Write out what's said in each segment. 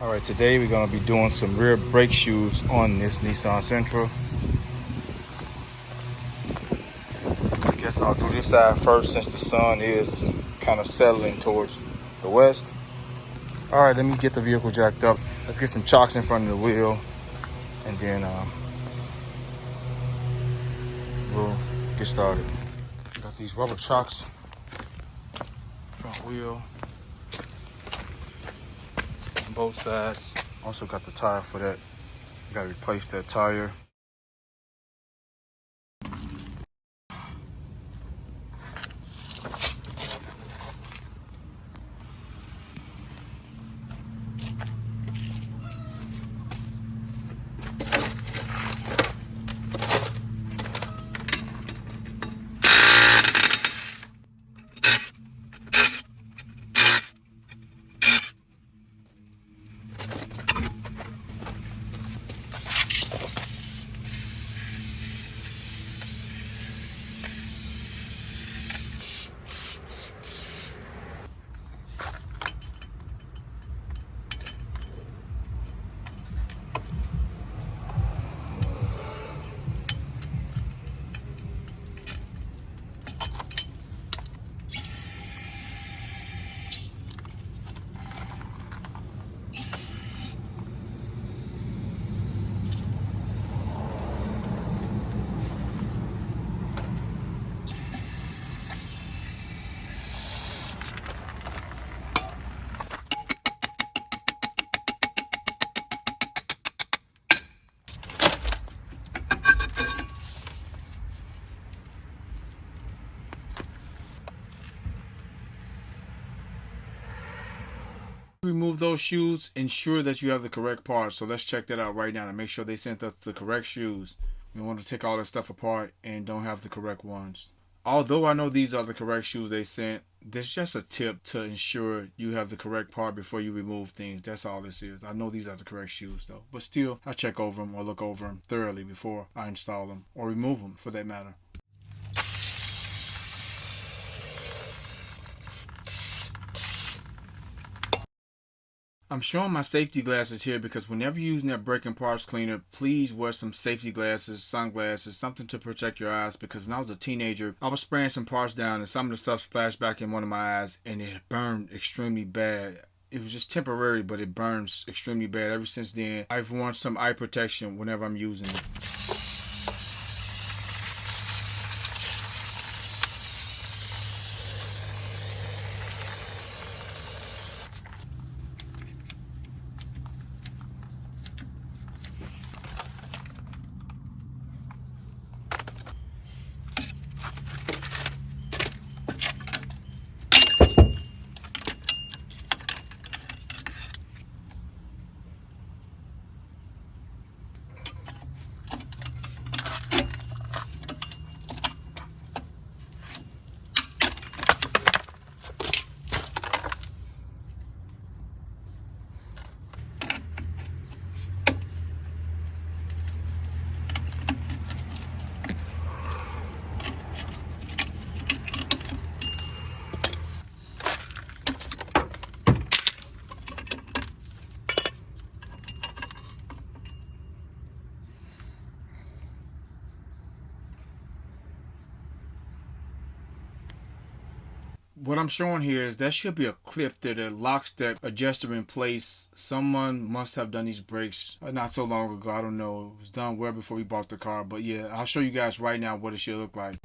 Alright, today we're going to be doing some rear brake shoes on this Nissan Sentra. I guess I'll do this side first since the sun is kind of settling towards the west. Alright, let me get the vehicle jacked up. Let's get some chocks in front of the wheel, and then we'll get started. Got these rubber chocks, front wheel, on both sides. Also got the tire for that. Got to replace that tire. Remove those shoes, ensure that you have the correct parts. So let's check that out right now to make sure they sent us the correct shoes. We want to take all that stuff apart and don't have the correct ones. Although I know these are the correct shoes they sent, this is just a tip to ensure you have the correct part before you remove things. That's all this is. I know these are the correct shoes though, but still I check over them or look over them thoroughly before I install them or remove them for that matter. I'm showing my safety glasses here because whenever you're using that brake and parts cleaner, please wear some safety glasses, sunglasses, something to protect your eyes, because when I was a teenager, I was spraying some parts down and some of the stuff splashed back in one of my eyes and it burned extremely bad. It was just temporary, but it burns extremely bad. Ever since then, I've worn some eye protection whenever I'm using it. What I'm showing here is there should be a clip that locks that adjuster in place. Someone must have done these brakes not so long ago. I don't know. It was done well before we bought the car. But yeah, I'll show you guys right now what it should look like.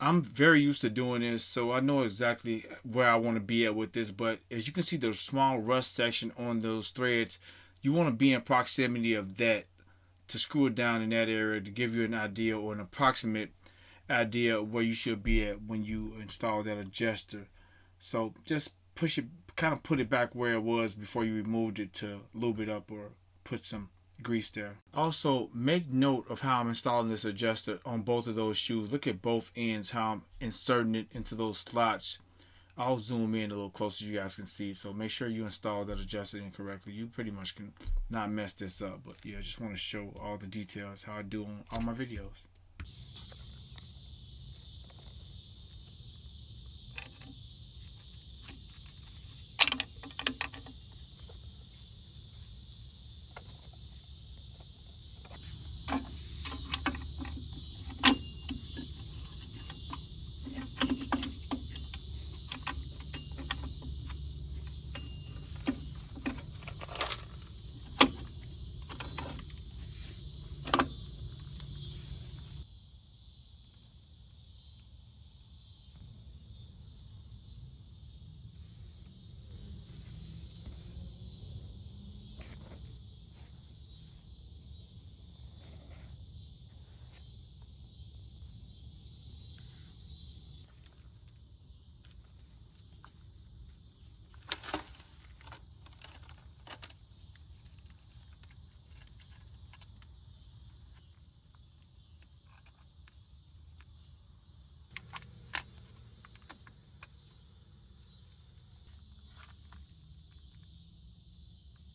I'm very used to doing this, so I know exactly where I want to be at with this. But as you can see, the small rust section on those threads, you want to be in proximity of that to screw it down in that area to give you an idea or an approximate idea of where you should be at when you install that adjuster. So just push it, kind of put it back where it was before you removed it to lube it up or put some grease there. Also, make note of how I'm installing this adjuster on both of those shoes. Look at both ends, how I'm inserting it into those slots. I'll zoom in a little closer so you guys can see. So make sure you install that adjuster in correctly. You pretty much can not mess this up. But yeah, I just want to show all the details how I do on all my videos.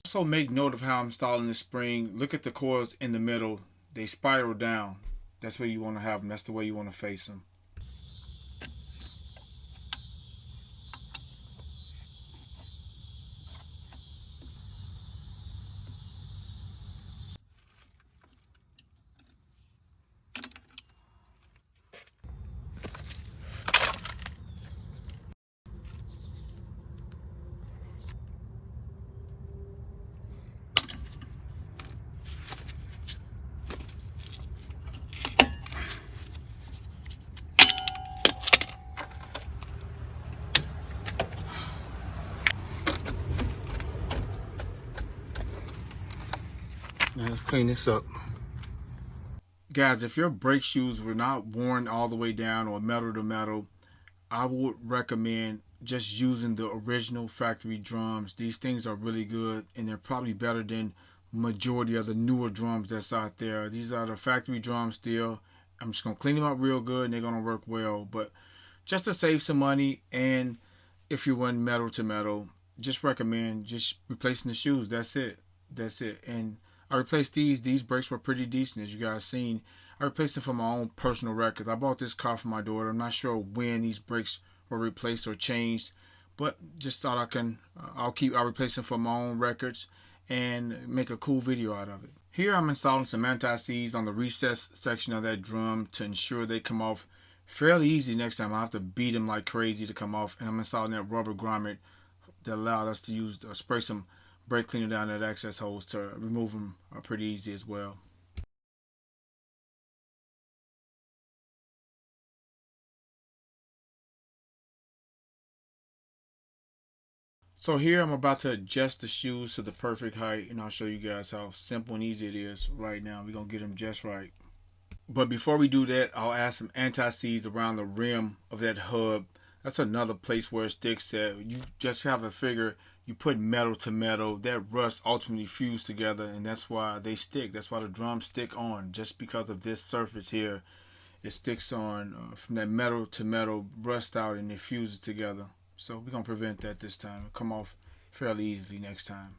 Also make note of how I'm installing the spring. Look at the coils in the middle. They spiral down. That's where you want to have them. That's the way you want to face them. Now let's clean this up. Guys, if your brake shoes were not worn all the way down or metal to metal, I would recommend just using the original factory drums. These things are really good and they're probably better than majority of the newer drums that's out there. These are the factory drums still. I'm just going to clean them up real good and they're going to work well. But just to save some money, and if you went metal to metal, just recommend just replacing the shoes. That's it. That's it. And I replaced these. These brakes were pretty decent, as you guys seen. I replaced them from my own personal records. I bought this car for my daughter. I'm not sure when these brakes were replaced or changed, but just thought I'll replace them from my own records and make a cool video out of it. Here I'm installing some anti-seize on the recess section of that drum to ensure they come off fairly easy next time. I have to beat them like crazy to come off, and I'm installing that rubber grommet that allowed us to use spray some brake cleaner down that access holes to remove them pretty easy as well. So here I'm about to adjust the shoes to the perfect height, and I'll show you guys how simple and easy it is right now. We're going to get them just right. But before we do that, I'll add some anti-seize around the rim of that hub. That's another place where it sticks at. You just have to figure, you put metal to metal, that rust ultimately fuse together, and that's why they stick. That's why the drums stick on, just because of this surface here. It sticks on from that metal to metal, rust out, and it fuses together. So we're going to prevent that this time. It'll come off fairly easily next time.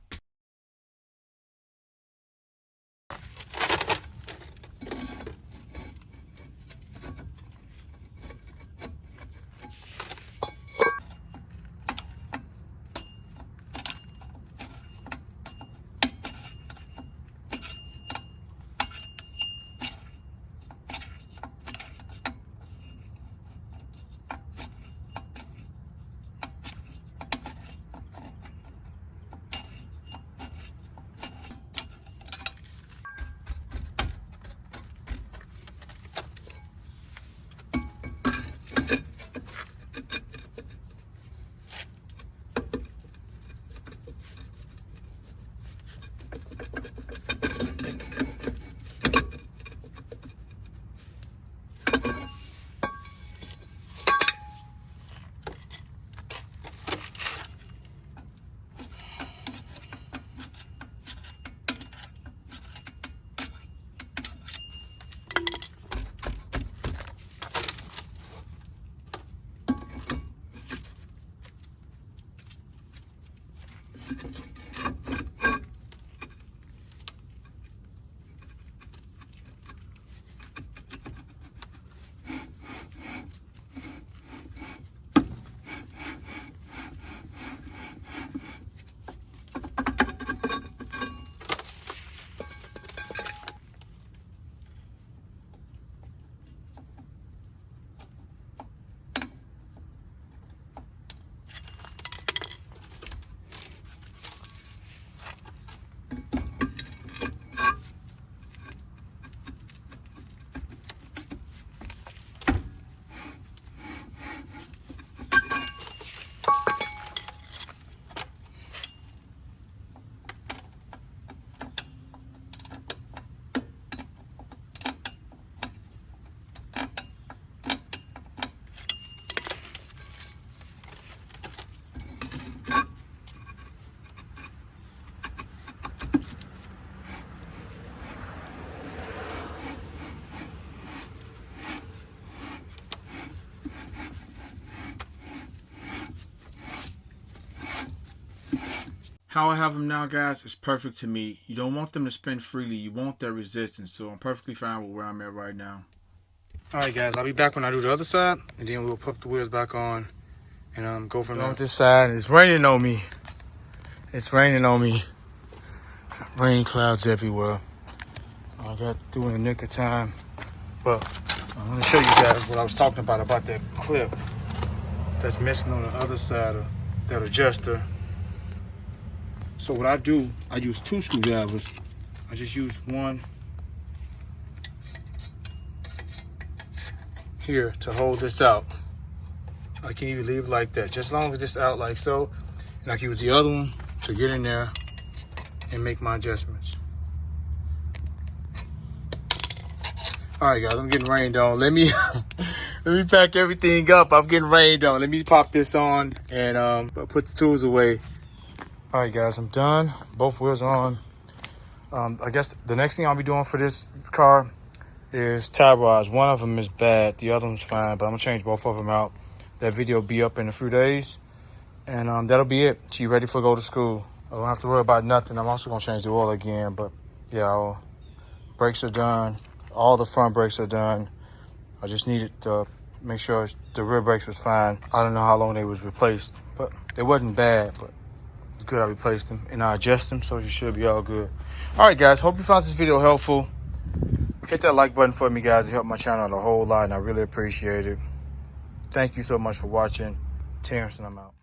How I have them now, guys, is perfect to me. You don't want them to spin freely. You want their resistance. So I'm perfectly fine with where I'm at right now. Alright guys, I'll be back when I do the other side, and then we'll put the wheels back on and go from there. This side, it's raining on me. It's raining on me. Rain clouds everywhere. I got through in the nick of time. But I'm going to show you guys what I was talking about that clip that's missing on the other side of that adjuster. So what I do, I use 2 screwdrivers. I just use one here to hold this out. I can even leave it like that, just as long as it's out like so. And I can use the other one to get in there and make my adjustments. All right, guys, I'm getting rained on. Let me pack everything up. I'm getting rained on. Let me pop this on and put the tools away. All right, guys, I'm done. Both wheels are on. I guess the next thing I'll be doing for this car is tie rods. One of them is bad. The other one's fine, but I'm gonna change both of them out. That video will be up in a few days, and that'll be it. She ready for go to school. I don't have to worry about nothing. I'm also gonna change the oil again, but yeah, brakes are done. All the front brakes are done. I just needed to make sure the rear brakes was fine. I don't know how long they was replaced, but they wasn't bad, but it's good I replaced them and I adjust them, so you should be all good. All right, guys, hope you found this video helpful. Hit that like button for me, guys. It helped my channel out a whole lot, and I really appreciate it. Thank you so much for watching. Terrence, and I'm out.